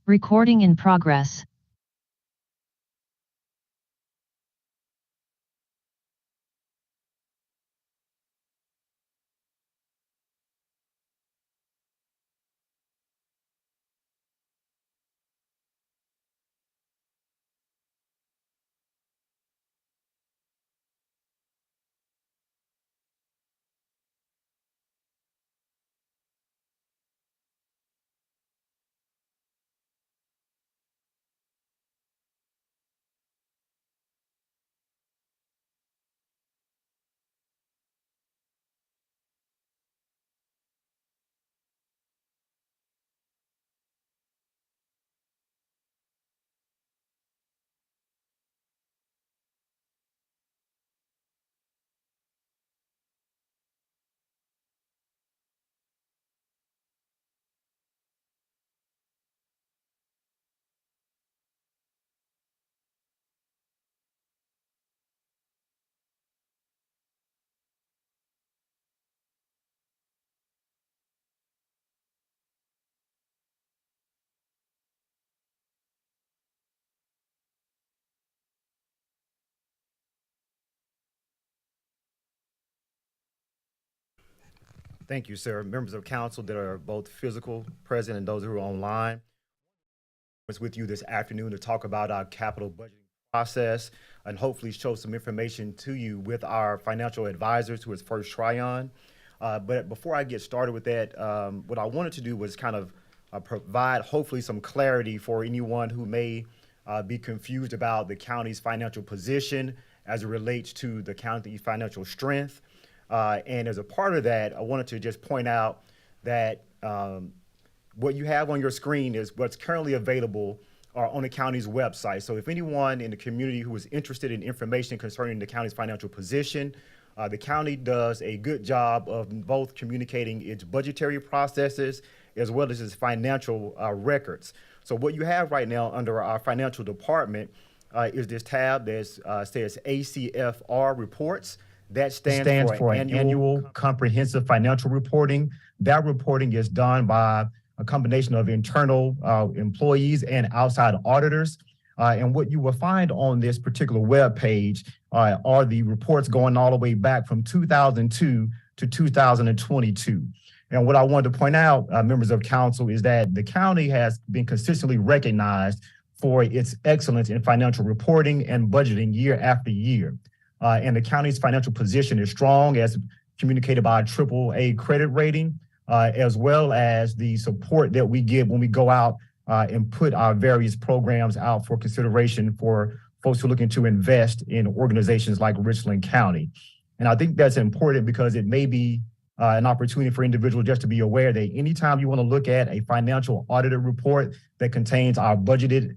Recording in progress. Thank you, sir. Members of council that are both physical present and those who are online. Was with you this afternoon to talk about our capital budgeting process and hopefully show some information to you with our financial advisors who is First Tryon. But before I get started with that, what I wanted to do was kind of provide hopefully some clarity for anyone who may be confused about the county's financial position as it relates to the county's financial strength. And as a part of that, I wanted to just point out that what you have on your screen is what's currently available on the county's website. So if anyone in the community who is interested in information concerning the county's financial position, the county does a good job of both communicating its budgetary processes as well as its financial records. So what you have right now under our financial department is this tab that says ACFR reports. That stands for Annual Comprehensive Financial Reporting. That reporting is done by a combination of internal employees and outside auditors. And what you will find on this particular web page are the reports going all the way back from 2002 to 2022. And what I wanted to point out, members of council, is that the county has been consistently recognized for its excellence in financial reporting and budgeting year after year. And the county's financial position is strong, as communicated by a AAA credit rating, as well as the support that we give when we go out and put our various programs out for consideration for folks who are looking to invest in organizations like Richland County. And I think that's important because it may be an opportunity for individuals just to be aware that anytime you want to look at a financial audited report that contains our budgeted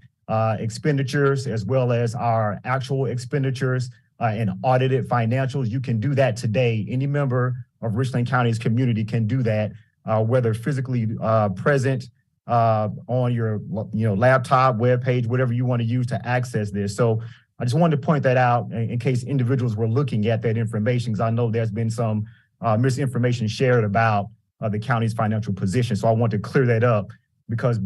expenditures as well as our actual expenditures and audited financials, you can do that today. Any member of Richland County's community can do that, whether physically present on your laptop, webpage, whatever you want to use to access this. So I just wanted to point that out in case individuals were looking at that information, because I know there's been some misinformation shared about the county's financial position. So I want to clear that up because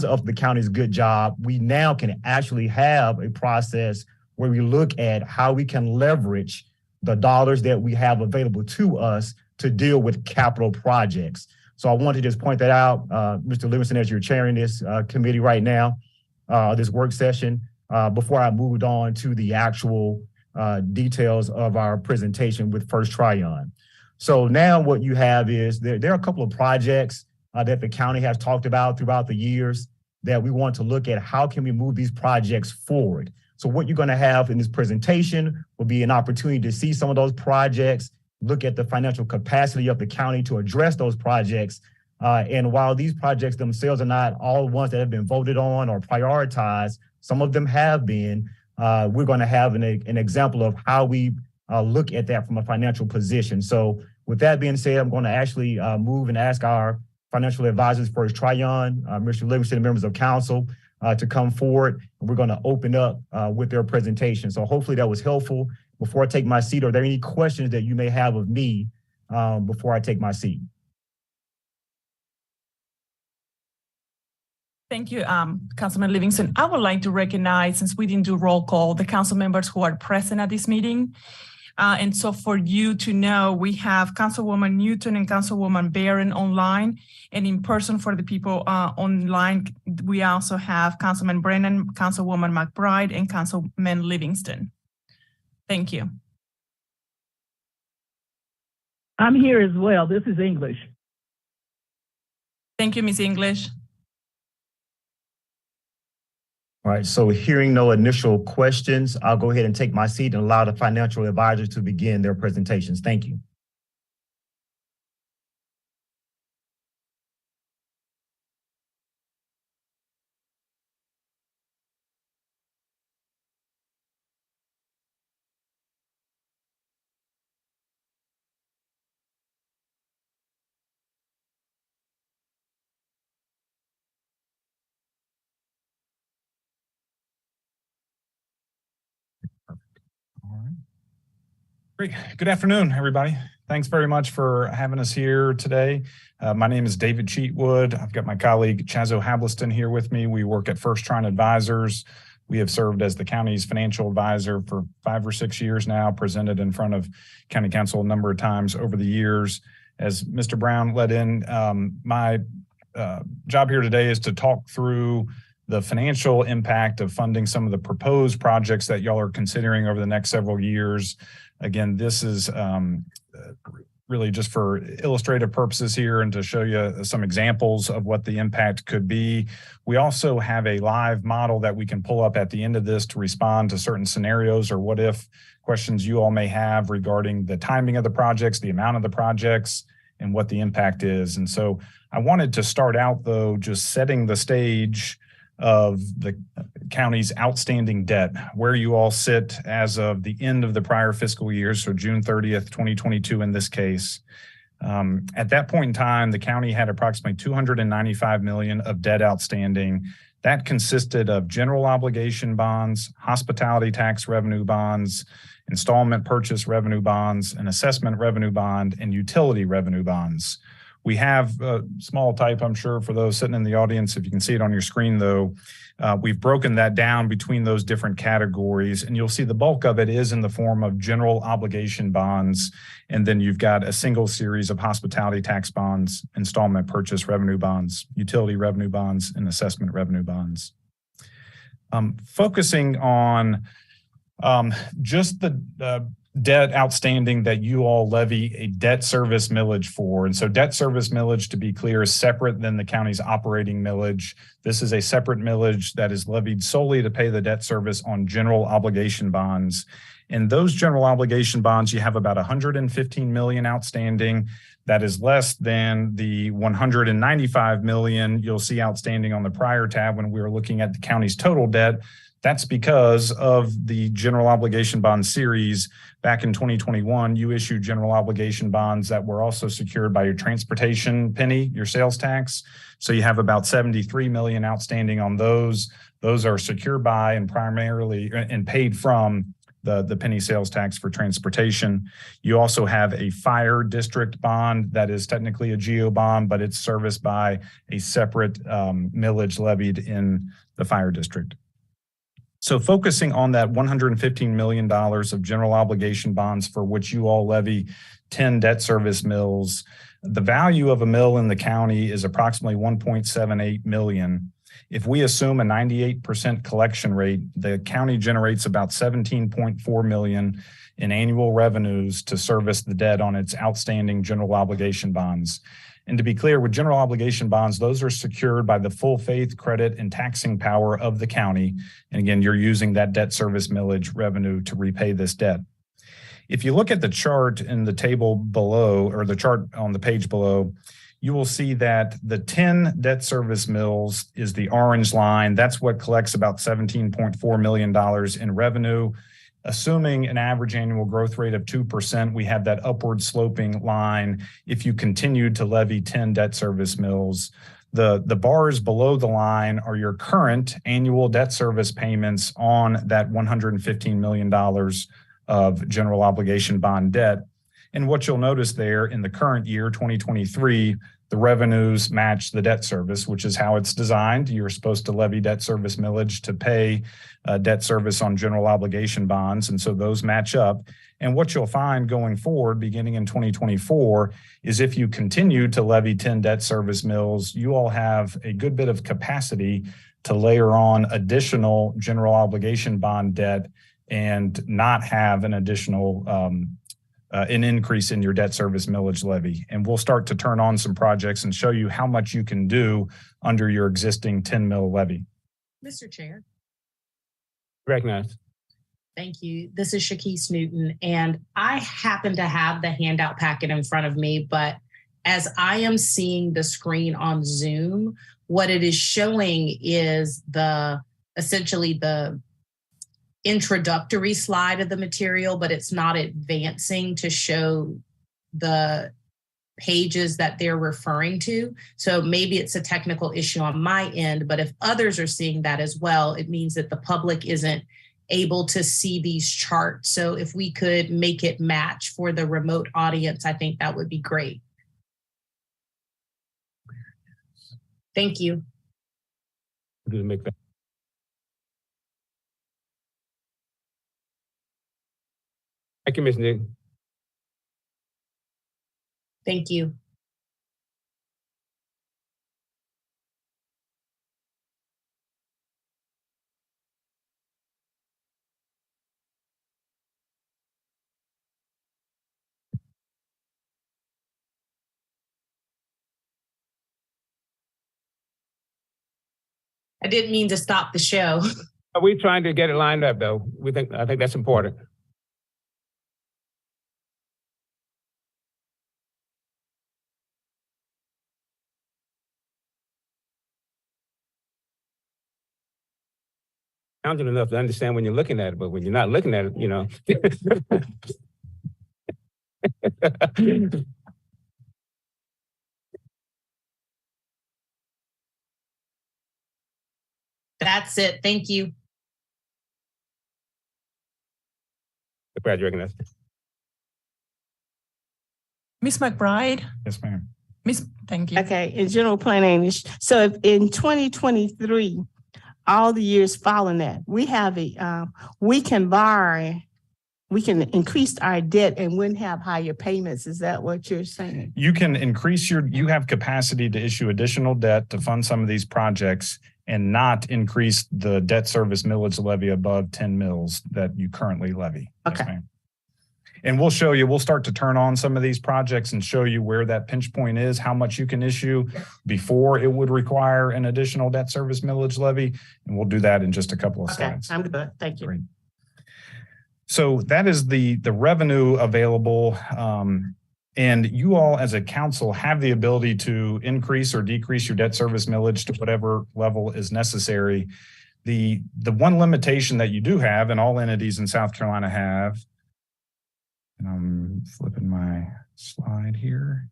of the county's good job, we now can actually have a process where we look at how we can leverage the dollars that we have available to us to deal with capital projects. So I want to just point that out, Mr. Livingston, as you're chairing this committee right now, this work session, before I moved on to the actual details of our presentation with First Tryon. So now what you have is there are a couple of projects that the county has talked about throughout the years that we want to look at how can we move these projects forward. So what you're going to have in this presentation will be an opportunity to see some of those projects, look at the financial capacity of the county to address those projects. And while these projects themselves are not all ones that have been voted on or prioritized, some of them have been, we're going to have an example of how we look at that from a financial position. So with that being said, I'm going to actually move and ask our financial advisors, First Tryon, Mr. Livingston, and members of council to come forward. We're going to open up with their presentation. So hopefully that was helpful. Before I take my seat, are there any questions that you may have of me before I take my seat? Thank you, Councilman Livingston. I would like to recognize, since we didn't do roll call, the council members who are present at this meeting. And so for you to know, we have Councilwoman Newton and Councilwoman Barron online, and in person for the people online, we also have Councilman Brennan, Councilwoman McBride, and Councilman Livingston. Thank you. I'm here as well. This is English. Thank you, Ms. English. All right, so hearing no initial questions, I'll go ahead and take my seat and allow the financial advisors to begin their presentations. Thank you. All right. Great. Good afternoon, everybody. Thanks very much for having us here today. My name is David Cheatwood. I've got my colleague Chazo Habliston here with me. We work at First Trine Advisors. We have served as the county's financial advisor for 5 or 6 years now, presented in front of county council a number of times over the years. As Mr. Brown led in, my job here today is to talk through the financial impact of funding some of the proposed projects that y'all are considering over the next several years. Again, this is really just for illustrative purposes here and to show you some examples of what the impact could be. We also have a live model that we can pull up at the end of this to respond to certain scenarios or what if questions you all may have regarding the timing of the projects, the amount of the projects, and what the impact is. And so I wanted to start out, though, just setting the stage of the county's outstanding debt, where you all sit as of the end of the prior fiscal year, so June 30th, 2022 in this case. At that point in time, the county had approximately $295 million of debt outstanding. That consisted of general obligation bonds, hospitality tax revenue bonds, installment purchase revenue bonds, an assessment revenue bond, and utility revenue bonds. We have small type, I'm sure, for those sitting in the audience. If you can see it on your screen, though, we've broken that down between those different categories, and you'll see the bulk of it is in the form of general obligation bonds, and then you've got a single series of hospitality tax bonds, installment purchase revenue bonds, utility revenue bonds, and assessment revenue bonds. Focusing on just the debt outstanding that you all levy a debt service millage for. And so debt service millage, to be clear, is separate than the county's operating millage. This is a separate millage that is levied solely to pay the debt service on general obligation bonds. In those general obligation bonds, you have about $115 million outstanding. That is less than the $195 million you'll see outstanding on the prior tab when we were looking at the county's total debt. That's because of the general obligation bond series. Back in 2021, you issued general obligation bonds that were also secured by your transportation penny, your sales tax. So you have about $73 million outstanding on those. Those are secured by and primarily and paid from the penny sales tax for transportation. You also have a fire district bond that is technically a GO bond, but it's serviced by a separate millage levied in the fire district. So focusing on that $115 million of general obligation bonds for which you all levy 10 debt service mills, the value of a mill in the county is approximately $1.78 million. If we assume a 98% collection rate, the county generates about $17.4 million in annual revenues to service the debt on its outstanding general obligation bonds. And to be clear, with general obligation bonds, those are secured by the full faith, credit, and taxing power of the county. And again, you're using that debt service millage revenue to repay this debt. If you look at the chart in the table below, or the chart on the page below, you will see that the 10 debt service mills is the orange line. That's what collects about $17.4 million in revenue. Assuming an average annual growth rate of 2%, we have that upward sloping line. If you continued to levy 10 debt service mills, the bars below the line are your current annual debt service payments on that $115 million of general obligation bond debt. And what you'll notice there in the current year, 2023, the revenues match the debt service, which is how it's designed. You're supposed to levy debt service millage to pay debt service on general obligation bonds. And so those match up. And what you'll find going forward, beginning in 2024, is if you continue to levy 10 debt service mills, you all have a good bit of capacity to layer on additional general obligation bond debt and not have an additional an increase in your debt service millage levy. And we'll start to turn on some projects and show you how much you can do under your existing 10 mil levy. Mr. Chair. Recognized. Thank you. This is Shakise Newton, and I happen to have the handout packet in front of me, but as I am seeing the screen on Zoom, what it is showing is essentially the introductory slide of the material, but it's not advancing to show the pages that they're referring to. So maybe it's a technical issue on my end, but if others are seeing that as well, it means that the public isn't able to see these charts. So if we could make it match for the remote audience, I think that would be great. Thank you. To make that. Thank you, Ms. Newton. Thank you. I didn't mean to stop the show. Are we trying to get it lined up though? I think that's important. Counting enough to understand when you're looking at it, but when you're not looking at it, you know. That's it. Thank you. Glad you recognize. Ms. McBride? Yes, ma'am. Thank you. Okay, in general planning, so if in 2023, all the years following that, we have we can increase our debt and wouldn't have higher payments. Is that what you're saying? You can increase you have capacity to issue additional debt to fund some of these projects and not increase the debt service millage levy above 10 mils that you currently levy. Okay. Yes, and we'll start to turn on some of these projects and show you where that pinch point is, how much you can issue before it would require an additional debt service millage levy. And we'll do that in just a couple of slides. I'm good. Thank you. Great. So that is the revenue available. And you all as a council have the ability to increase or decrease your debt service millage to whatever level is necessary. The one limitation that you do have, and all entities in South Carolina have, and I'm flipping my slide here,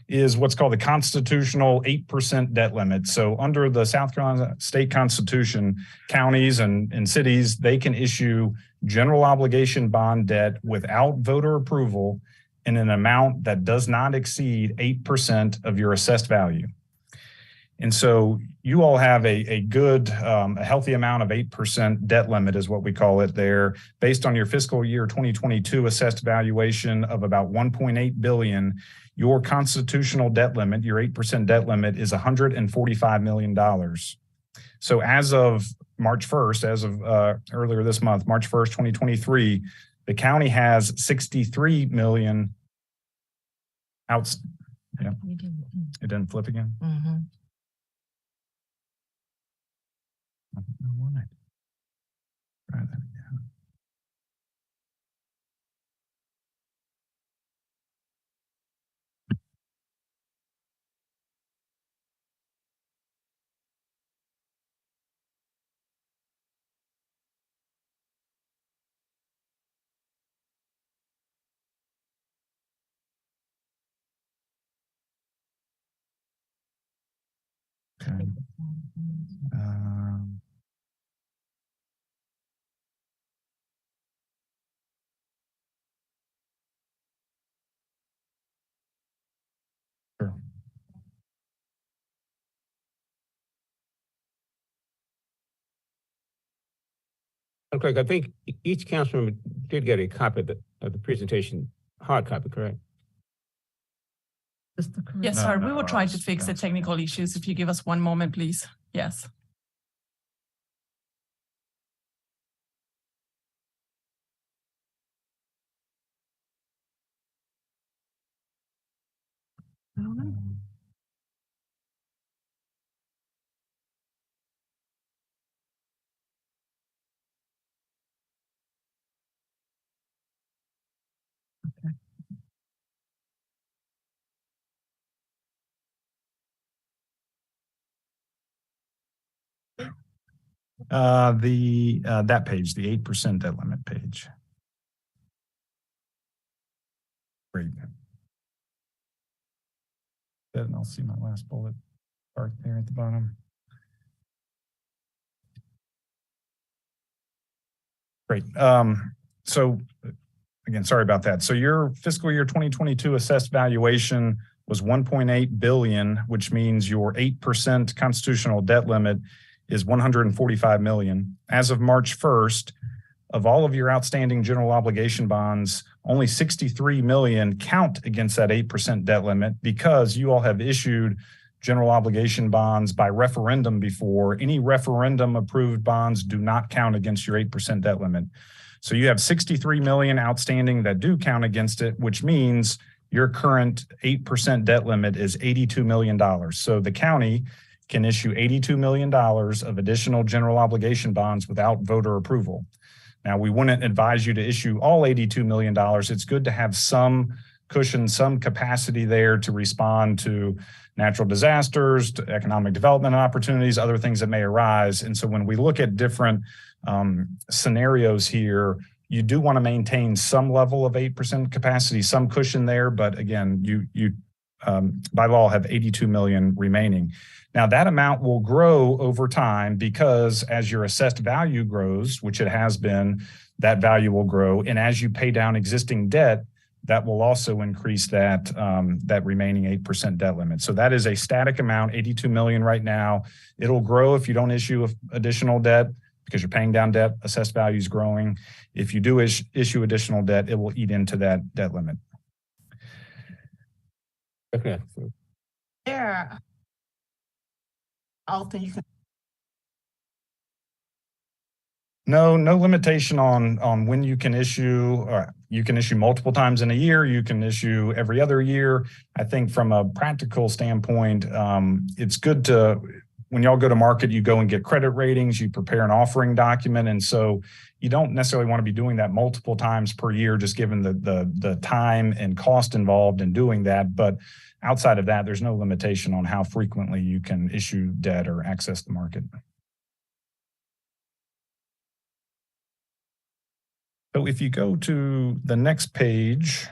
is what's called the constitutional 8% debt limit. So under the South Carolina State Constitution, counties and cities, they can issue general obligation bond debt without voter approval in an amount that does not exceed 8% of your assessed value. And so you all have a good, a healthy amount of 8% debt limit is what we call it there, based on your fiscal year 2022 assessed valuation of about 1.8 billion. Your constitutional debt limit, your 8% debt limit, is $145 million. So as of March 1st, as of earlier this month, March 1st, 2023, the county has 63 million out. Yeah, it didn't flip again. Mm-hmm. I don't know why. Try that again. Okay. Sure. Clerk, I think each council member did get a copy of the presentation, hard copy, correct? Yes, No, sir. no, We will no, try to it's- fix the technical issues. If you give us one moment, please. Yes. That page, the 8% debt limit page. Great. Then I'll see my last bullet part there at the bottom. Great. So again, sorry about that. So your fiscal year 2022 assessed valuation was 1.8 billion, which means your 8% constitutional debt limit is 145 million. As of March 1st, of all of your outstanding general obligation bonds, only 63 million count against that 8% debt limit because you all have issued general obligation bonds by referendum before. Any referendum approved bonds do not count against your 8% debt limit. So you have 63 million outstanding that do count against it, which means your current 8% debt limit is $82 million. So the county can issue $82 million of additional general obligation bonds without voter approval. Now, we wouldn't advise you to issue all $82 million. It's good to have some cushion, some capacity there to respond to natural disasters, to economic development opportunities, other things that may arise. And so when we look at different scenarios here, you do want to maintain some level of 8% capacity, some cushion there. But again, you by law have 82 million remaining. Now that amount will grow over time because as your assessed value grows, which it has been, that value will grow. And as you pay down existing debt, that will also increase that, that remaining 8% debt limit. So that is a static amount, 82 million right now. It'll grow if you don't issue additional debt because you're paying down debt, assessed value is growing. If you do issue additional debt, it will eat into that debt limit. Okay. There, often you can. No limitation on when you can issue. You can issue multiple times in a year. You can issue every other year. I think from a practical standpoint, it's good to, when y'all go to market, you go and get credit ratings, you prepare an offering document. And so you don't necessarily want to be doing that multiple times per year, just given the time and cost involved in doing that. But outside of that, there's no limitation on how frequently you can issue debt or access the market. So if you go to the next page,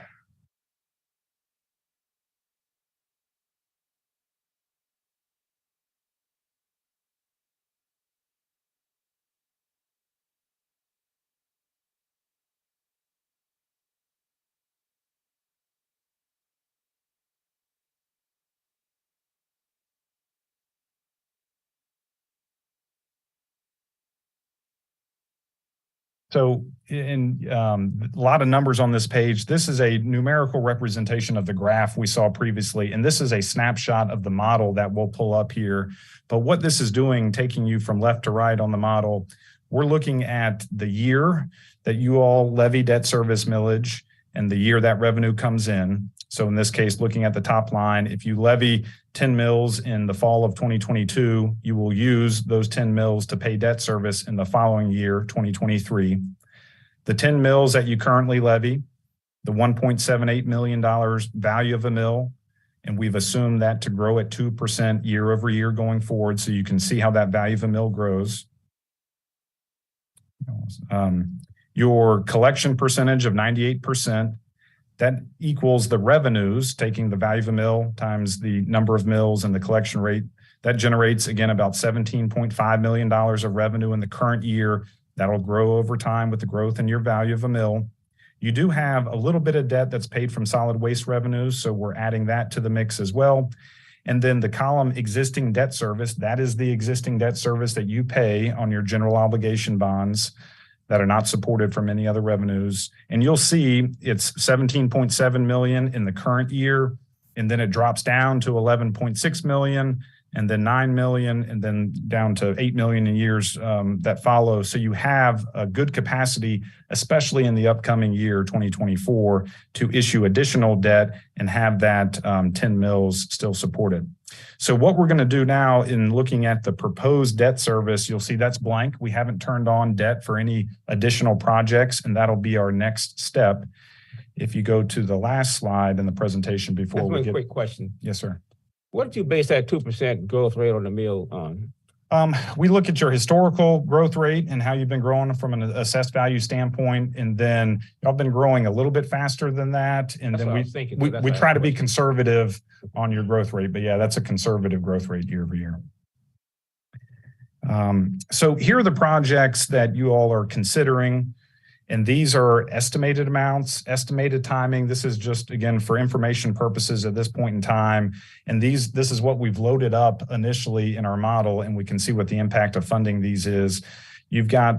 so in a lot of numbers on this page, this is a numerical representation of the graph we saw previously, and this is a snapshot of the model that we'll pull up here. But what this is doing, taking you from left to right on the model, we're looking at the year that you all levy debt service millage and the year that revenue comes in. So in this case, looking at the top line, if you levy 10 mills in the fall of 2022, you will use those 10 mills to pay debt service in the following year, 2023. The 10 mills that you currently levy, the $1.78 million value of a mill, and we've assumed that to grow at 2% year over year going forward, so you can see how that value of a mill grows. Your collection percentage of 98%, that equals the revenues, taking the value of a mill times the number of mills and the collection rate. That generates, again, about $17.5 million of revenue in the current year. That'll grow over time with the growth in your value of a mill. You do have a little bit of debt that's paid from solid waste revenues, so we're adding that to the mix as well. And then the column existing debt service, that is the existing debt service that you pay on your general obligation bonds. that are not supported from any other revenues. And you'll see it's 17.7 million in the current year, and then it drops down to 11.6 million, and then 9 million, and then down to 8 million in years that follow. So you have a good capacity, especially in the upcoming year, 2024, to issue additional debt and have that 10 mils still supported. So what we're going to do now in looking at the proposed debt service, you'll see that's blank. We haven't turned on debt for any additional projects, and that'll be our next step. If you go to the last slide in the presentation before That's we one get. quick question. Yes, sir. What did you base that 2% growth rate on the mill on? We look at your historical growth rate and how you've been growing from an assessed value standpoint, and then y'all been growing a little bit faster than that. And That's then what I was thinking. we That's why I try to be questioned. conservative on your growth rate, but yeah, that's a conservative growth rate year over year. So here are the projects that you all are considering. And these are estimated amounts, estimated timing. This is just, again, for information purposes at this point in time. And this is what we've loaded up initially in our model, and we can see what the impact of funding these is. You've got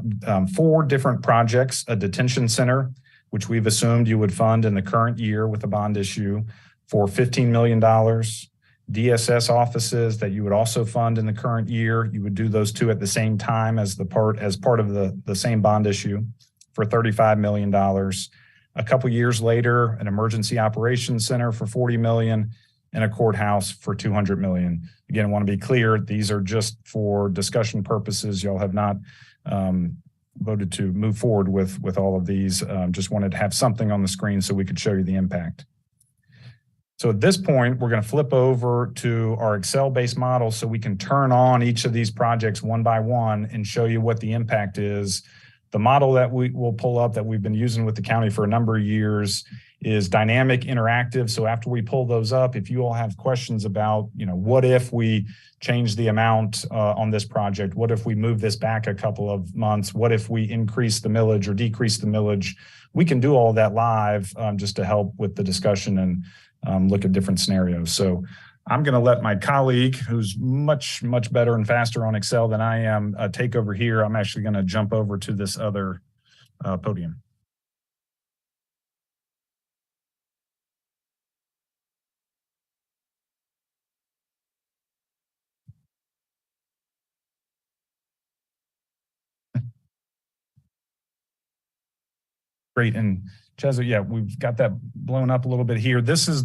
4 different projects: a detention center, which we've assumed you would fund in the current year with a bond issue for $15 million. DSS offices that you would also fund in the current year. You would do those 2 at the same time as part of the same bond issue for $35 million. A couple years later, an emergency operations center for $40 million and a courthouse for $200 million. Again, I want to be clear, these are just for discussion purposes. Y'all have not voted to move forward with all of these. Just wanted to have something on the screen so we could show you the impact. So at this point, we're going to flip over to our Excel-based model so we can turn on each of these projects one by one and show you what the impact is. The model that we will pull up that we've been using with the county for a number of years is dynamic interactive. So after we pull those up, if you all have questions about, what if we change the amount on this project? What if we move this back a couple of months? What if we increase the millage or decrease the millage? We can do all of that live just to help with the discussion and look at different scenarios. So I'm going to let my colleague, who's much, much better and faster on Excel than I am, take over here. I'm actually going to jump over to this other podium. Great. And Chesa, yeah, we've got that blown up a little bit here. This is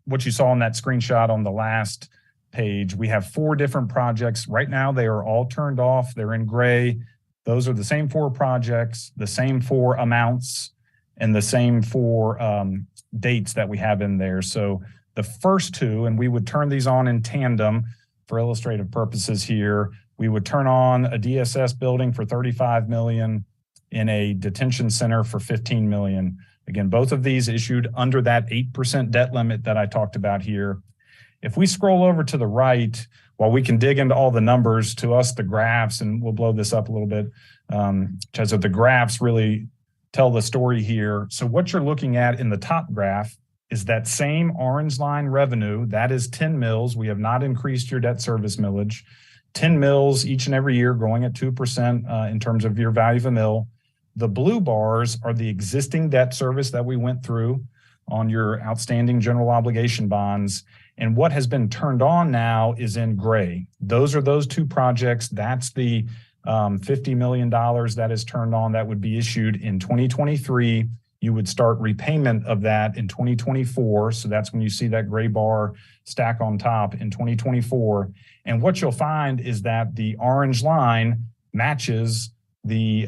what you saw on that screenshot on the last page. We have 4 different projects. Right now, they are all turned off. They're in gray. Those are the same 4 projects, the same 4 amounts, and the same 4 dates that we have in there. So the first 2, and we would turn these on in tandem for illustrative purposes here. We would turn on a DSS building for $35 million in a detention center for $15 million. Again, both of these issued under that 8% debt limit that I talked about here. If we scroll over to the right, while we can dig into all the numbers, to us, the graphs, and we'll blow this up a little bit, Chesa, the graphs really tell the story here. So what you're looking at in the top graph is that same orange line revenue. That is 10 mils. We have not increased your debt service millage. 10 mils each and every year, growing at 2% in terms of your value of a mill. The blue bars are the existing debt service that we went through on your outstanding general obligation bonds. And what has been turned on now is in gray. Those are those 2 projects. That's the $50 million that is turned on that would be issued in 2023. You would start repayment of that in 2024. So that's when you see that gray bar stack on top in 2024. And what you'll find is that the orange line matches the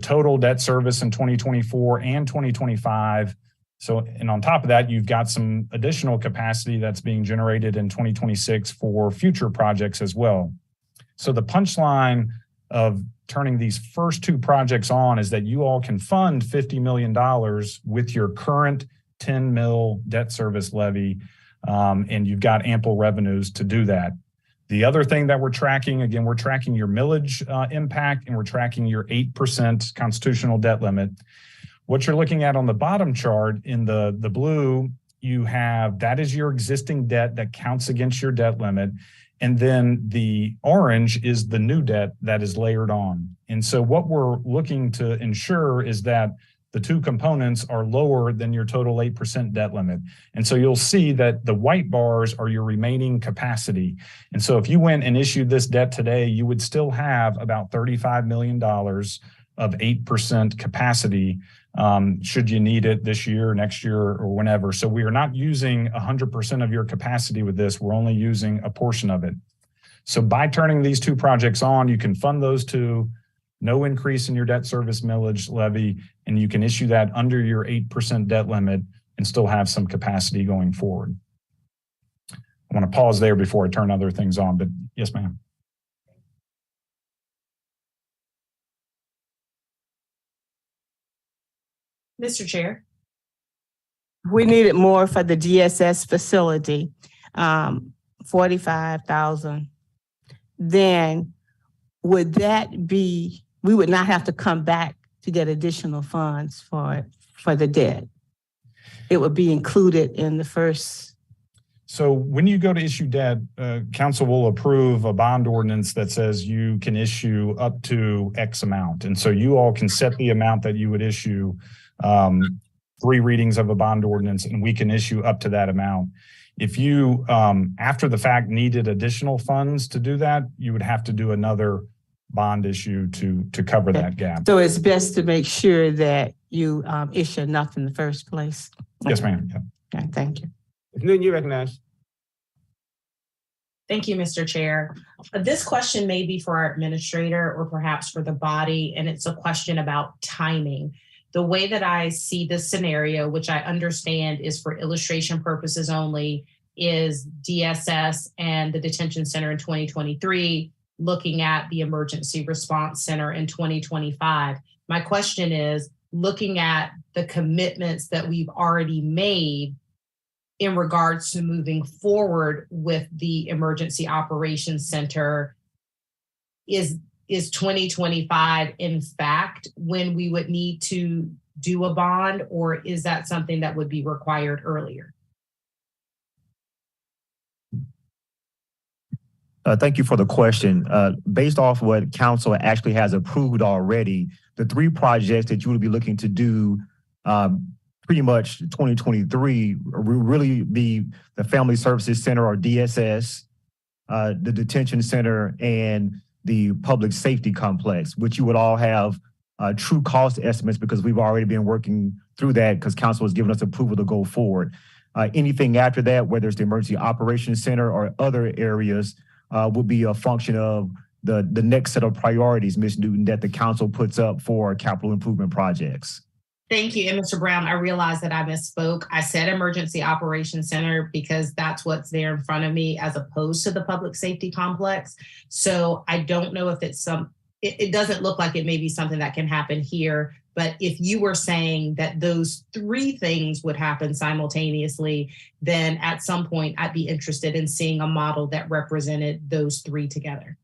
total debt service in 2024 and 2025. So, and on top of that, you've got some additional capacity that's being generated in 2026 for future projects as well. So the punchline of turning these first 2 projects on is that you all can fund $50 million with your current 10 mil debt service levy, and you've got ample revenues to do that. The other thing that we're tracking, again, we're tracking your millage impact, and we're tracking your 8% constitutional debt limit. What you're looking at on the bottom chart in the blue, that is your existing debt that counts against your debt limit. And then the orange is the new debt that is layered on. And so what we're looking to ensure is that the two components are lower than your total 8% debt limit. And so you'll see that the white bars are your remaining capacity. And so if you went and issued this debt today, you would still have about $35 million of 8% capacity should you need it this year, next year, or whenever. So we are not using 100% of your capacity with this. We're only using a portion of it. So by turning these two projects on, you can fund those two, no increase in your debt service millage levy, and you can issue that under your 8% debt limit and still have some capacity going forward. I want to pause there before I turn other things on, but yes, ma'am. Mr. Chair. We needed more for the DSS facility, 45,000. Then would that be, we would not have to come back to get additional funds for the debt? It would be included in the first. So when you go to issue debt, council will approve a bond ordinance that says you can issue up to X amount. And so you all can set the amount that you would issue, 3 readings of a bond ordinance, and we can issue up to that amount. If you, after the fact, needed additional funds to do that, you would have to do another bond issue to cover that gap. So it's best to make sure that you issue enough in the first place. Yes, ma'am. Yeah. Okay, thank you. Ms. Newton, you recognize. Thank you, Mr. Chair. This question may be for our administrator or perhaps for the body, and it's a question about timing. The way that I see this scenario, which I understand is for illustration purposes only, is DSS and the detention center in 2023, looking at the emergency response center in 2025. My question is, looking at the commitments that we've already made in regards to moving forward with the emergency operations center, is 2025 in fact when we would need to do a bond, or is that something that would be required earlier? Thank you for the question. Based off what council actually has approved already, the 3 projects that you would be looking to do pretty much 2023 will really be the Family Services Center, or DSS, the detention center, and the public safety complex, which you would all have true cost estimates because we've already been working through that because council has given us approval to go forward. Anything after that, whether it's the emergency operations center or other areas, will be a function of the next set of priorities, Ms. Newton, that the council puts up for capital improvement projects. Thank you. And Mr. Brown, I realize that I misspoke. I said emergency operations center because that's what's there in front of me as opposed to the public safety complex. So I don't know if it's it doesn't look like it may be something that can happen here. But if you were saying that those 3 things would happen simultaneously, then at some point I'd be interested in seeing a model that represented those 3 together.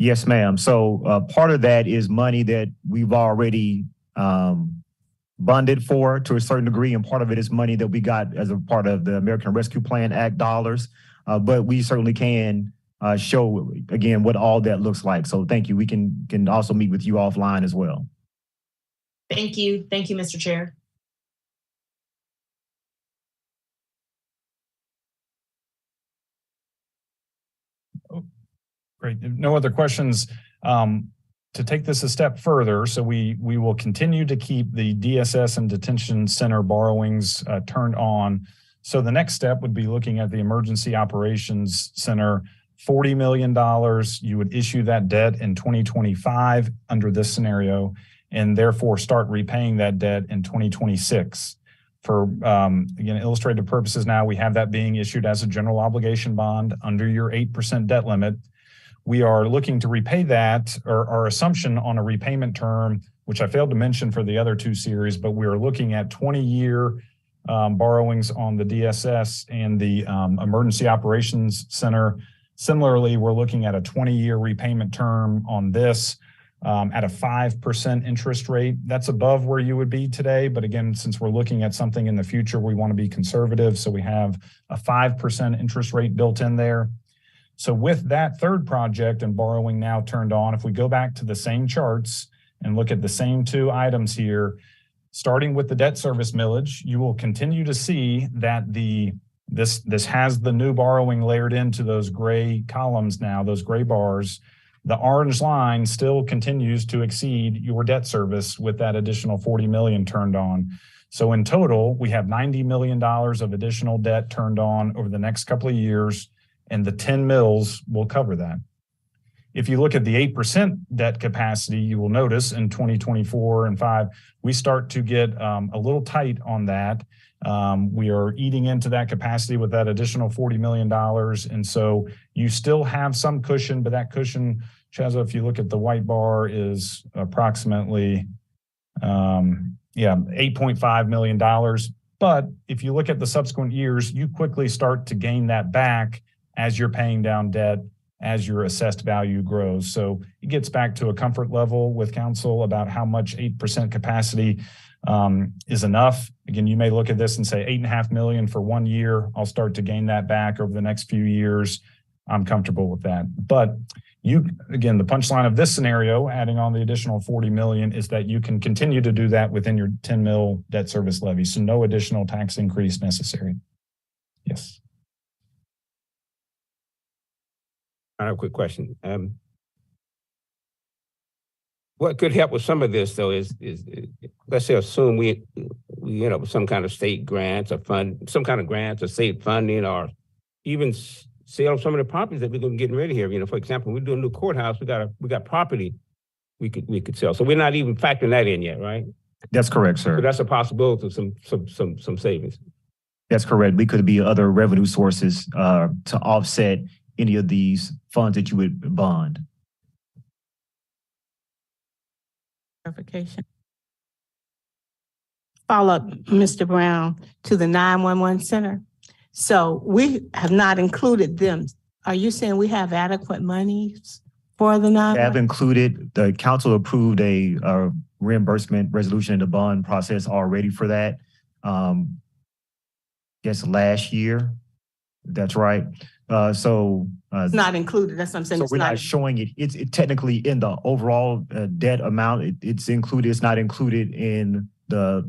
Yes, ma'am. So part of that is money that we've already bonded for to a certain degree, and part of it is money that we got as a part of the American Rescue Plan Act dollars. But we certainly can show, again, what all that looks like. So thank you. We can also meet with you offline as well. Thank you. Thank you, Mr. Chair. Great. No other questions. To take this a step further, so we will continue to keep the DSS and detention center borrowings turned on. So the next step would be looking at the emergency operations center, $40 million. You would issue that debt in 2025 under this scenario, and therefore start repaying that debt in 2026. For, again, illustrative purposes now, we have that being issued as a general obligation bond under your 8% debt limit. We are looking to repay that, or our assumption on a repayment term, which I failed to mention for the other 2 series, but we are looking at 20-year borrowings on the DSS and the Emergency Operations Center. Similarly, we're looking at a 20-year repayment term on this. at a 5% interest rate. That's above where you would be today. But again, since we're looking at something in the future, we want to be conservative. So we have a 5% interest rate built in there. So with that third project and borrowing now turned on, if we go back to the same charts and look at the same two items here, starting with the debt service millage, you will continue to see that this has the new borrowing layered into those gray columns now, those gray bars. The orange line still continues to exceed your debt service with that additional 40 million turned on. So in total, we have $90 million of additional debt turned on over the next couple of years, and the 10 mils will cover that. If you look at the 8% debt capacity, you will notice in 2024 and 5, we start to get a little tight on that. We are eating into that capacity with that additional $40 million. And so you still have some cushion, but that cushion, Chazza, if you look at the white bar, is approximately, $8.5 million. But if you look at the subsequent years, you quickly start to gain that back as you're paying down debt, as your assessed value grows. So it gets back to a comfort level with council about how much 8% capacity is enough. Again, you may look at this and say 8.5 million for 1 year. I'll start to gain that back over the next few years. I'm comfortable with that. But again, the punchline of this scenario, adding on the additional 40 million, is that you can continue to do that within your 10 mil debt service levy. So no additional tax increase necessary. Yes. I have a quick question. What could help with some of this, though, is let's say assume we end up with some kind of state grants or some kind of grants or state funding, or even sale of some of the properties that we're going to get rid of here. For example, we're doing a new courthouse. We got property we could sell. So we're not even factoring that in yet, right? That's correct, sir. So that's a possibility of some savings. That's correct. We could be other revenue sources to offset any of these funds that you would bond. Clarification. Follow up, Mr. Brown, to the 911 center. So we have not included them. Are you saying we have adequate monies for the 911? Have included, the council approved a reimbursement resolution in the bond process already for that. Yes, last year. That's right. It's not included. That's what I'm saying. So we're not showing it. It's technically in the overall debt amount. It's included. It's not included in the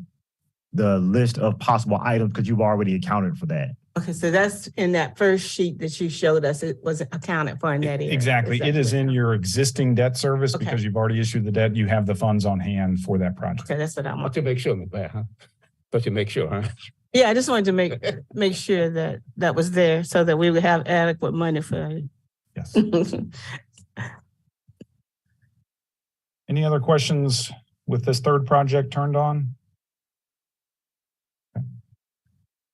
list of possible items because you've already accounted for that. Okay, so that's in that first sheet that you showed us. It was accounted for in that area. Exactly. It is in your existing debt service because Okay. you've already issued the debt. You have the funds on hand for that project. Okay, that's what I'm. But to make sure, But to make sure, huh? Yeah, I just wanted to make sure that was there so that we would have adequate money for it. Yes. Any other questions with this third project turned on? Okay.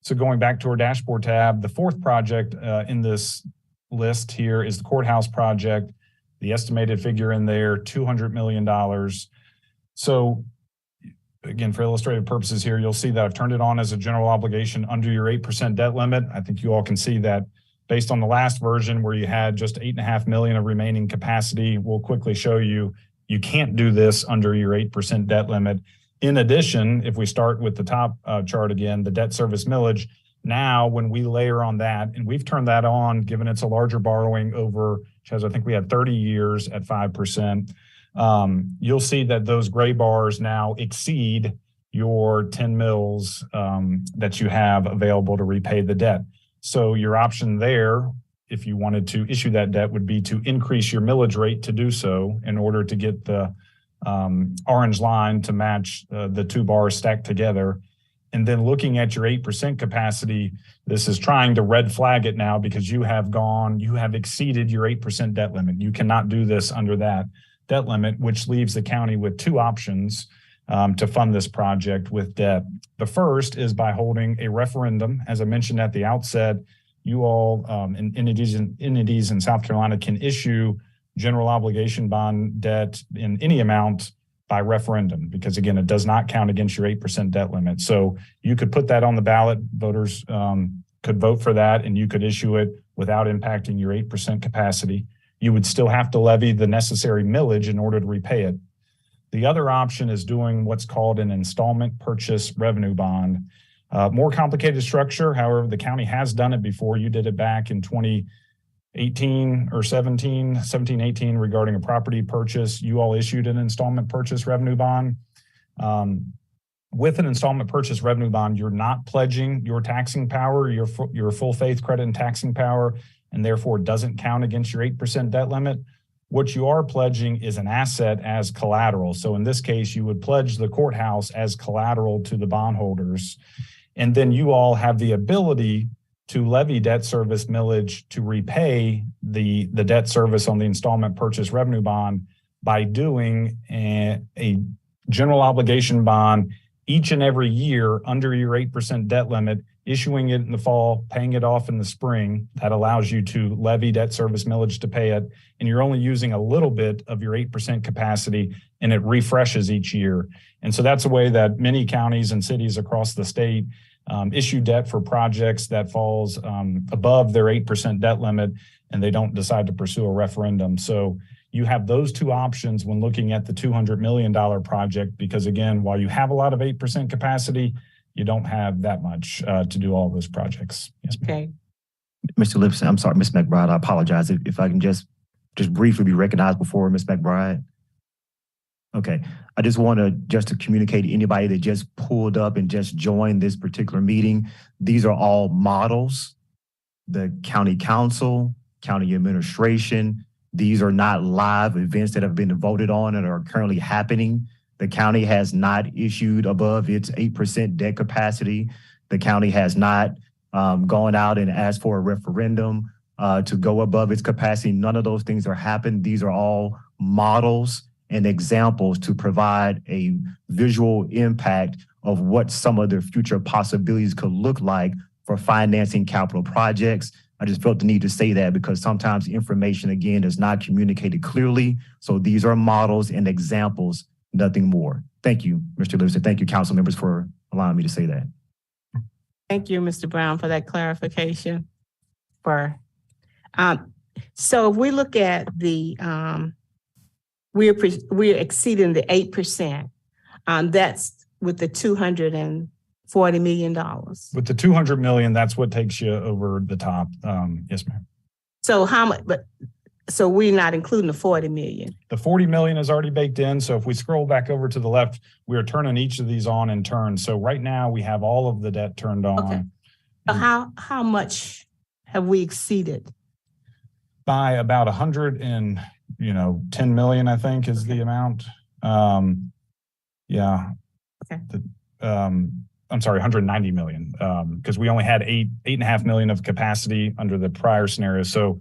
So going back to our dashboard tab, the fourth project in this list here is the courthouse project. The estimated figure in there, $200 million. So again, for illustrative purposes here, you'll see that I've turned it on as a general obligation under your 8% debt limit. I think you all can see that based on the last version where you had just 8.5 million of remaining capacity. We'll quickly show you can't do this under your 8% debt limit. In addition, if we start with the top chart again, the debt service millage, now when we layer on that, and we've turned that on, given it's a larger borrowing over, I think we had 30 years at 5%. You'll see that those gray bars now exceed your 10 mils that you have available to repay the debt. So your option there, if you wanted to issue that debt, would be to increase your millage rate to do so in order to get the orange line to match the two bars stacked together. And then looking at your 8% capacity, this is trying to red flag it now because you have exceeded your 8% debt limit. You cannot do this under that debt limit, which leaves the county with two options to fund this project with debt. The first is by holding a referendum. As I mentioned at the outset, you all entities in South Carolina can issue general obligation bond debt in any amount by referendum, because again, it does not count against your 8% debt limit. So you could put that on the ballot. Voters could vote for that and you could issue it without impacting your 8% capacity. you would still have to levy the necessary millage in order to repay it. The other option is doing what's called an installment purchase revenue bond. More complicated structure. However, the county has done it before. You did it back in 2018 or 17, 18 regarding a property purchase. You all issued an installment purchase revenue bond. With an installment purchase revenue bond, you're not pledging your taxing power, your full faith credit and taxing power, and therefore doesn't count against your 8% debt limit. What you are pledging is an asset as collateral. So in this case, you would pledge the courthouse as collateral to the bondholders. And then you all have the ability to levy debt service millage to repay the debt service on the installment purchase revenue bond by doing a general obligation bond each and every year under your 8% debt limit, issuing it in the fall, paying it off in the spring. That allows you to levy debt service millage to pay it. And you're only using a little bit of your 8% capacity, and it refreshes each year. And so that's a way that many counties and cities across the state issue debt for projects that falls above their 8% debt limit, and they don't decide to pursue a referendum. So you have those two options when looking at the $200 million project, because again, while you have a lot of 8% capacity, you don't have that much to do all those projects. Yes, ma'am. Okay. Mr. Livingston, I'm sorry, Ms. McBride, I apologize if I can just briefly be recognized before Ms. McBride. Okay, I just want to communicate to anybody that just pulled up and just joined this particular meeting. These are all models. The county council, county administration, these are not live events that have been voted on and are currently happening. The county has not issued above its 8% debt capacity. The county has not gone out and asked for a referendum to go above its capacity. None of those things are happening. These are all models and examples to provide a visual impact of what some of the future possibilities could look like for financing capital projects. I just felt the need to say that because sometimes information, again, is not communicated clearly. So these are models and examples, nothing more. Thank you, Mr. Livingston. Thank you, council members, for allowing me to say that. Thank you, Mr. Brown, for that clarification. So if we look at the, we're exceeding the 8%. That's with the $240 million. With the 200 million, that's what takes you over the top. Yes, ma'am. So how much? So we're not including the 40 million. The 40 million is already baked in. So if we scroll back over to the left, we are turning each of these on in turn. So right now we have all of the debt turned on. Okay. So how much have we exceeded? By about 110 million, I think is the amount. Yeah. Okay. I'm sorry, 190 million, because we only had 8.5 million of capacity under the prior scenario. So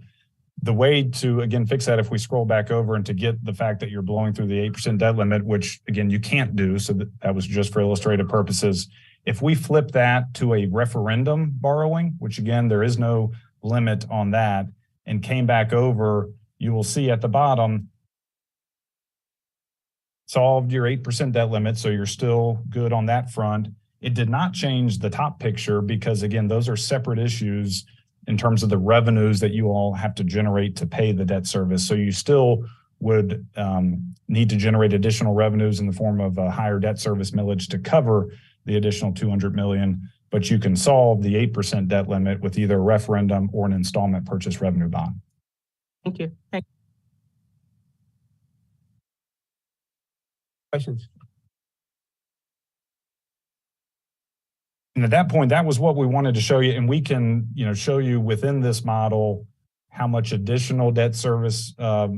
the way to, again, fix that, if we scroll back over and to get the fact that you're blowing through the 8% debt limit, which again, you can't do. So that was just for illustrative purposes. If we flip that to a referendum borrowing, which again, there is no limit on that, and came back over, you will see at the bottom, solved your 8% debt limit. So you're still good on that front. It did not change the top picture because again, those are separate issues in terms of the revenues that you all have to generate to pay the debt service. So you still would need to generate additional revenues in the form of a higher debt service millage to cover the additional 200 million, but you can solve the 8% debt limit with either a referendum or an installment purchase revenue bond. Thank you. Questions? And at that point, that was what we wanted to show you. And we can, show you within this model how much additional debt service, how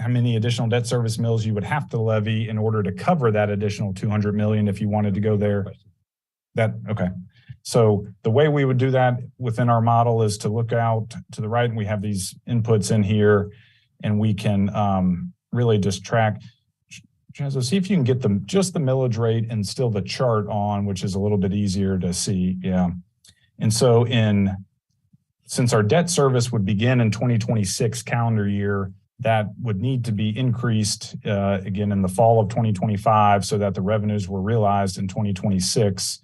many additional debt service mills you would have to levy in order to cover that additional 200 million if you wanted to go there. Okay. So the way we would do that within our model is to look out to the right, and we have these inputs in here, and we can really just track. So see if you can get just the millage rate and still the chart on, which is a little bit easier to see. Yeah. And so since our debt service would begin in 2026 calendar year, that would need to be increased again in the fall of 2025 so that the revenues were realized in 2026.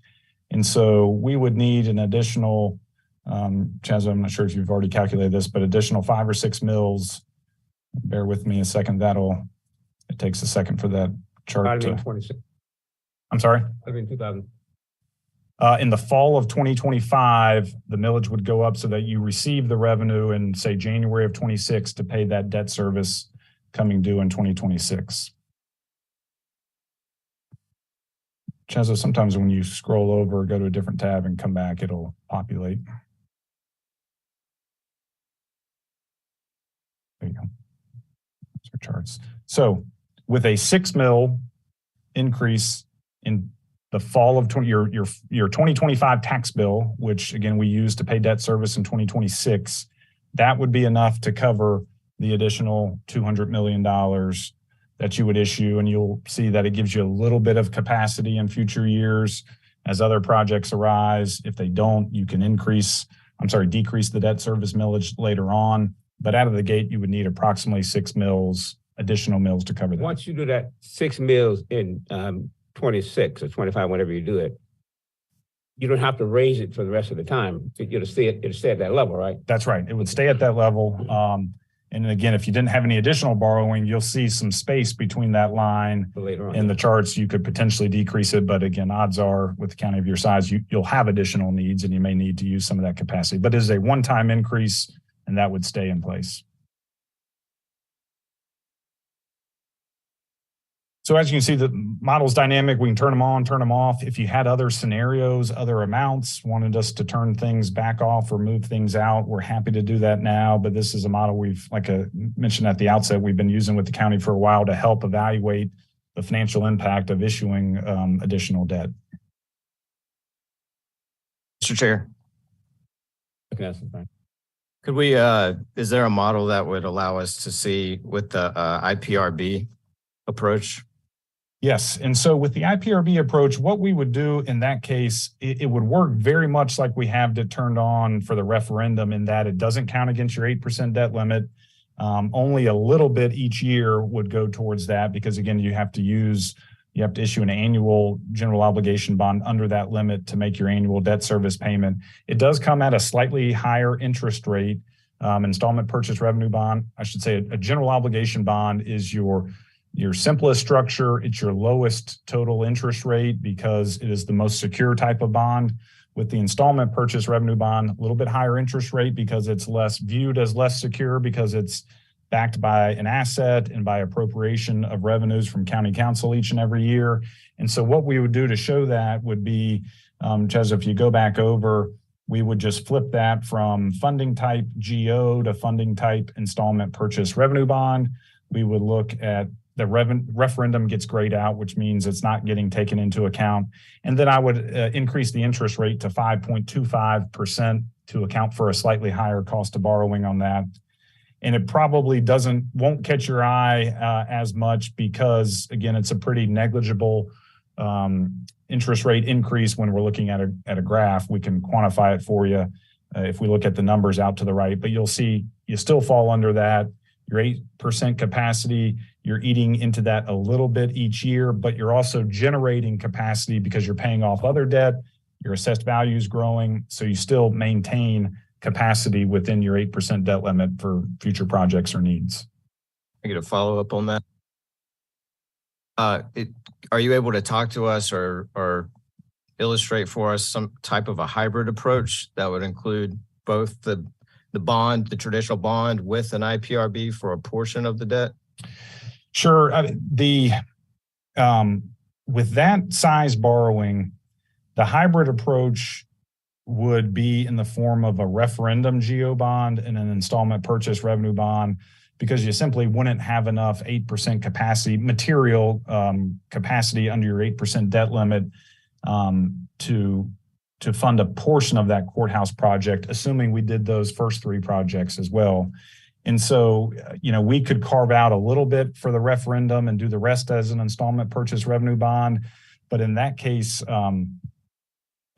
And so we would need an additional, Chaz, I'm not sure if you've already calculated this, but additional 5 or 6 mills Bear with me a second. It takes a second for that chart I mean, to, 26, I'm sorry. I mean, 2000. In the fall of 2025, the millage would go up so that you receive the revenue in, say, January of 26 to pay that debt service coming due in 2026. Chazzo, sometimes when you scroll over, go to a different tab and come back, it'll populate. There you go. Those are charts. So with a 6 mil increase in the fall of your 2025 tax bill, which again we use to pay debt service in 2026, that would be enough to cover the additional $200 million that you would issue. And you'll see that it gives you a little bit of capacity in future years as other projects arise. If they don't, you can decrease the debt service millage later on. But out of the gate, you would need approximately 6 mils, additional mills to cover that. Once you do that 6 mils in 26 or 25, whenever you do it, you don't have to raise it for the rest of the time. It'll stay at that level, right? That's right. It would stay at that level. And again, if you didn't have any additional borrowing, you'll see some space between that line For later on. in the charts. You could potentially decrease it. But again, odds are with the county of your size, you'll have additional needs and you may need to use some of that capacity. But it is a one-time increase and that would stay in place. So as you can see, the model's dynamic. We can turn them on, turn them off. If you had other scenarios, other amounts, wanted us to turn things back off or move things out, we're happy to do that now. But this is a model we've, like I mentioned at the outset, we've been using with the county for a while to help evaluate the financial impact of issuing additional debt. Mr. Chair, Okay, could we, is there a model that would allow us to see with the IPRB approach? Yes. And so with the IPRB approach, what we would do in that case, it would work very much like we have it turned on for the referendum in that it doesn't count against your 8% debt limit. Only a little bit each year would go towards that because, again, you have to issue an annual general obligation bond under that limit to make your annual debt service payment. It does come at a slightly higher interest rate. Installment purchase revenue bond, I should say a general obligation bond is your simplest structure. It's your lowest total interest rate because it is the most secure type of bond. With the installment purchase revenue bond, a little bit higher interest rate because it's viewed as less secure because it's backed by an asset and by appropriation of revenues from county council each and every year. And so what we would do to show that would be, Chaz, if you go back over, we would just flip that from funding type GO to funding type installment purchase revenue bond. We would look at the referendum gets grayed out, which means it's not getting taken into account. And then I would increase the interest rate to 5.25% to account for a slightly higher cost of borrowing on that. And it probably won't catch your eye as much because, again, it's a pretty negligible interest rate increase when we're looking at a graph. We can quantify it for you if we look at the numbers out to the right, but you'll see you still fall under that. Your 8% capacity, you're eating into that a little bit each year, but you're also generating capacity because you're paying off other debt, your assessed value is growing, so you still maintain capacity within your 8% debt limit for future projects or needs. I get a follow up on that. Are you able to talk to us or illustrate for us some type of a hybrid approach that would include both the bond, the traditional bond with an IPRB for a portion of the debt? Sure. With that size borrowing, the hybrid approach would be in the form of a referendum GO bond and an installment purchase revenue bond, because you simply wouldn't have enough 8% capacity, material capacity under your 8% debt limit to fund a portion of that courthouse project, assuming we did those first 3 projects as well. And so, we could carve out a little bit for the referendum and do the rest as an installment purchase revenue bond. But in that case,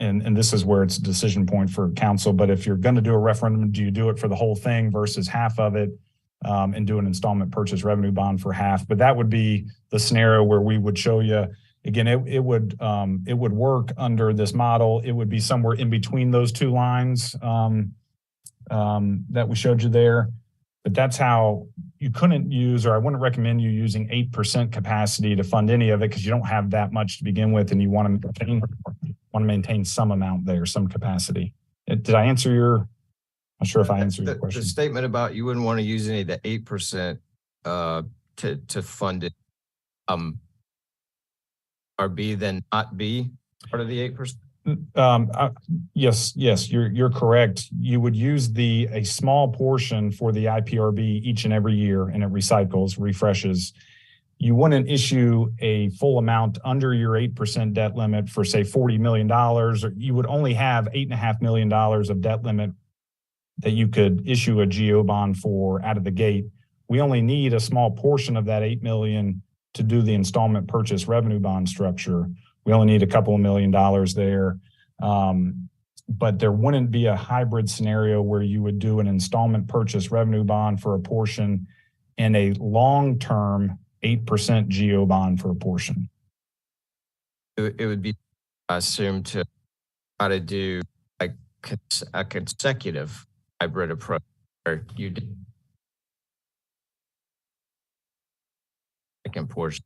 and this is where it's a decision point for council, but if you're going to do a referendum, do you do it for the whole thing versus half of it and do an installment purchase revenue bond for half? But that would be the scenario where we would show you. Again, it would work under this model. It would be somewhere in between those 2 lines that we showed you there. But that's how you couldn't use, or I wouldn't recommend you using 8% capacity to fund any of it because you don't have that much to begin with, and you want to maintain some amount there, some capacity. Did I answer your? I'm not sure if I answered your question. The statement about you wouldn't want to use any of the 8% to fund it. Or B then not be part of the 8%. Yes, you're correct. You would use a small portion for the IPRB each and every year, and it recycles, refreshes. You wouldn't issue a full amount under your 8% debt limit for say $40 million, or you would only have $8.5 million of debt limit that you could issue a GO bond for out of the gate. We only need a small portion of that $8 million to do the installment purchase revenue bond structure. We only need a couple of $1 million there. But there wouldn't be a hybrid scenario where you would do an installment purchase revenue bond for a portion and a long-term 8% GO bond for a portion. It would be assumed to try to do a consecutive hybrid approach where you did second portion.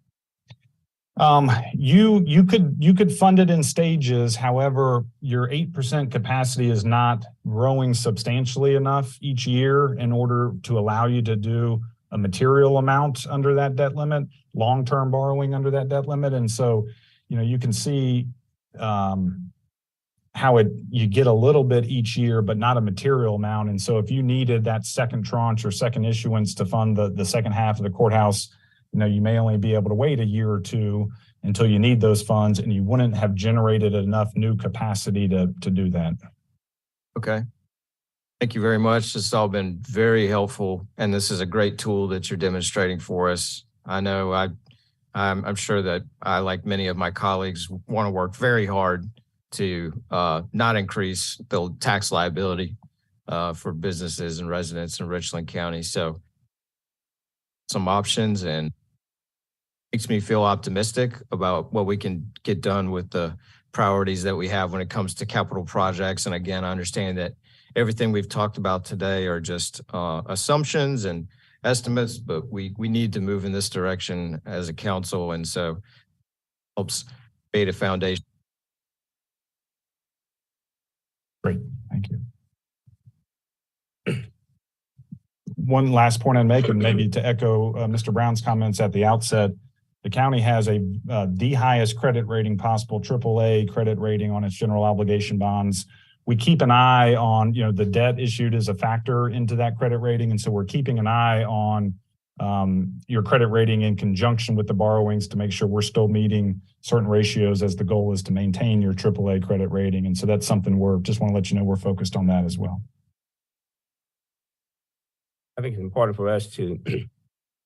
You could fund it in stages. However, your 8% capacity is not growing substantially enough each year in order to allow you to do a material amount under that debt limit, long-term borrowing under that debt limit. And so, you can see how you get a little bit each year, but not a material amount. And so if you needed that second tranche or second issuance to fund the second half of the courthouse, you may only be able to wait a year or two until you need those funds, and you wouldn't have generated enough new capacity to do that. Okay. Thank you very much. This has all been very helpful, and this is a great tool that you're demonstrating for us. I know I'm sure that I, like many of my colleagues, want to work very hard to not increase the tax liability for businesses and residents in Richland County. So some options, and makes me feel optimistic about what we can get done with the priorities that we have when it comes to capital projects. And again, I understand that everything we've talked about today are just assumptions and estimates, but we need to move in this direction as a council. And so helps create a foundation. Great, thank you. One last point I'd make, and maybe to echo Mr. Brown's comments at the outset, the county has the highest credit rating possible, AAA credit rating on its general obligation bonds. We keep an eye on, the debt issued as a factor into that credit rating. And so we're keeping an eye on your credit rating in conjunction with the borrowings to make sure we're still meeting certain ratios, as the goal is to maintain your AAA credit rating. And so that's something just want to let you know we're focused on that as well. I think it's important for us to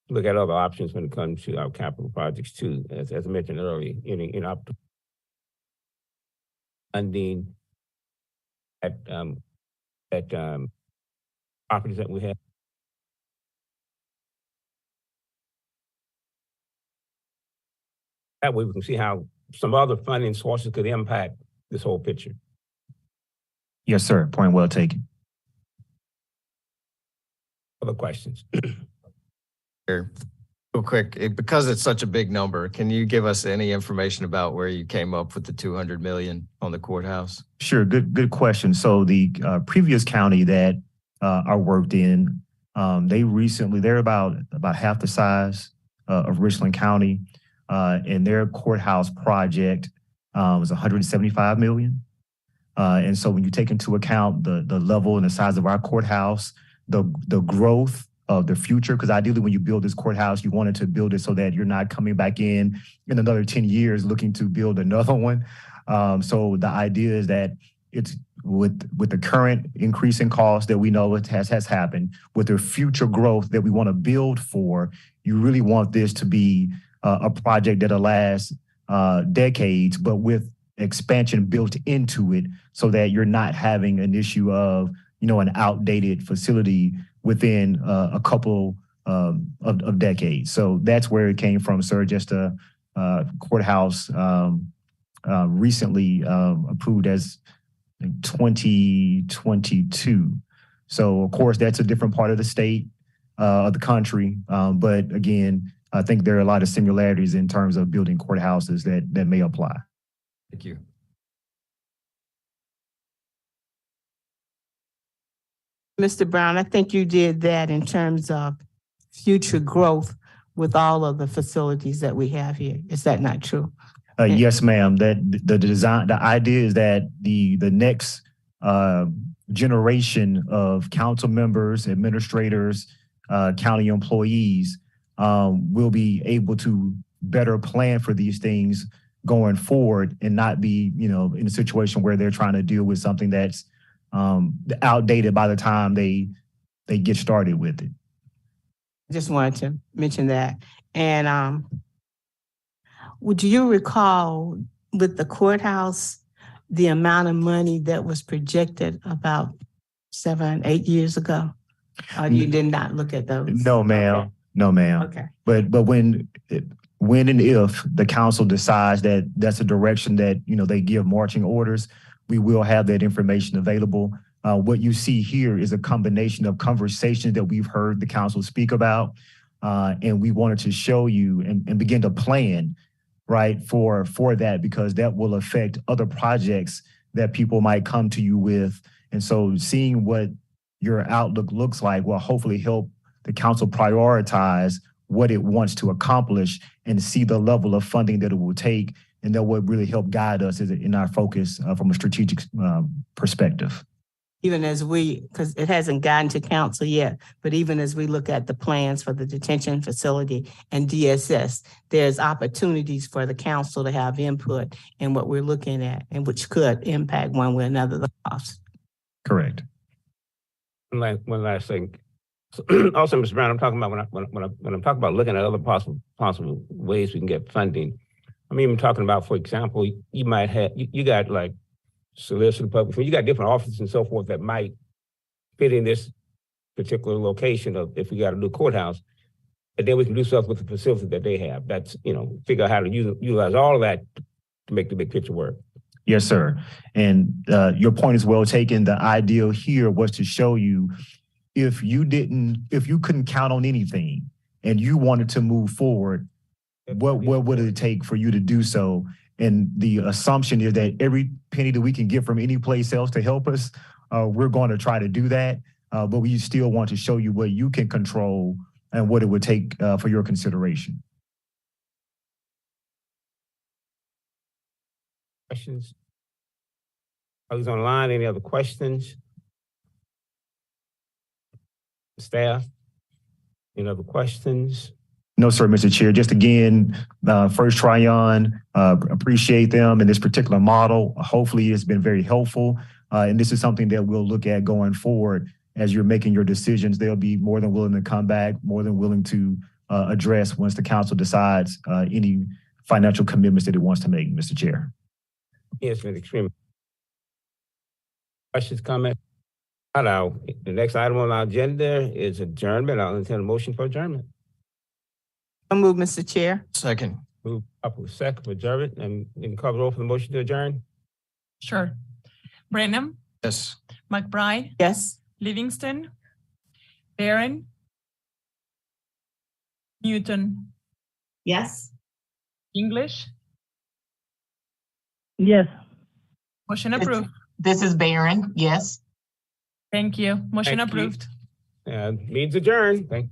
look at other options when it comes to our capital projects too, as I mentioned earlier, in our funding at properties that we have. That way we can see how some other funding sources could impact this whole picture. Yes, sir. Point well taken. Other questions? Here, real quick, because it's such a big number, can you give us any information about where you came up with the $200 million on the courthouse? Sure. Good question. So the previous county that I worked in, they're about half the size of Richland County, and their courthouse project was $175 million. And so when you take into account the level and the size of our courthouse, the growth of the future, because ideally when you build this courthouse, you wanted to build it so that you're not coming back in another 10 years looking to build another one. So the idea is that it's with the current increase in cost that we know it has happened, with the future growth that we want to build for, you really want this to be a project that'll last decades, but with expansion built into it so that you're not having an issue of an outdated facility within a couple of decades. So that's where it came from, sir. Just a courthouse recently approved as 2022. So of course that's a different part of the state. of the country. But again, I think there are a lot of similarities in terms of building courthouses that may apply. Thank you. Mr. Brown, I think you did that in terms of future growth with all of the facilities that we have here. Is that not true? Yes, ma'am. That the design, the idea is that the next generation of council members, administrators, county employees will be able to better plan for these things going forward and not be, in a situation where they're trying to deal with something that's outdated by the time they get started with it. Just wanted to mention that. And would you recall with the courthouse, the amount of money that was projected about 7, 8 years ago? Or you did not look at those? No, ma'am. Okay. No, ma'am. Okay. But when and if the council decides that that's a direction that, they give marching orders, we will have that information available. What you see here is a combination of conversations that we've heard the council speak about. And we wanted to show you and begin to plan, right, for that, because that will affect other projects that people might come to you with. And so seeing what your outlook looks like will hopefully help the council prioritize what it wants to accomplish and see the level of funding that it will take. And that will really help guide us in our focus from a strategic perspective. Even as because it hasn't gotten to council yet, but even as we look at the plans for the detention facility and DSS, there's opportunities for the council to have input in what we're looking at and which could impact one way or another the cost. Correct. One last thing. So, also, Mr. Brown, I'm talking about when I'm talking about looking at other possible ways we can get funding. I'm even talking about, for example, you might have you got like solicitor public, you got different offices and so forth that might fit in this particular location of if we got a new courthouse, and then we can do stuff with the facility that they have. That's figure out how to utilize all of that to make the big picture work. Yes, sir. And your point is well taken. The ideal here was to show you if you couldn't count on anything and you wanted to move forward, what would it take for you to do so? And the assumption is that every penny that we can get from any place else to help us, we're going to try to do that. But we still want to show you what you can control and what it would take for your consideration. Questions? Others online, any other questions? Staff, any other questions? No, sir, Mr. Chair. Just again, First Tryon, appreciate them in this particular model. Hopefully it's been very helpful. And this is something that we'll look at going forward as you're making your decisions. They'll be more than willing to come back, more than willing to address once the council decides any financial commitments that it wants to make, Mr. Chair. Yes, Mr. Extreme. Questions, comments? Hello. The next item on our agenda is adjournment. I'll entertain a motion for adjournment. I'll move, Mr. Chair. Second. Move up with second for adjournment, and you can call the roll for the motion to adjourn. Sure. Brenham, Yes. McBride, Yes. Livingston, Barron, Newton, Yes. English, Yes. motion approved. This is Barron. Yes. Thank you. Motion Thank you. approved. Means adjourned. Thank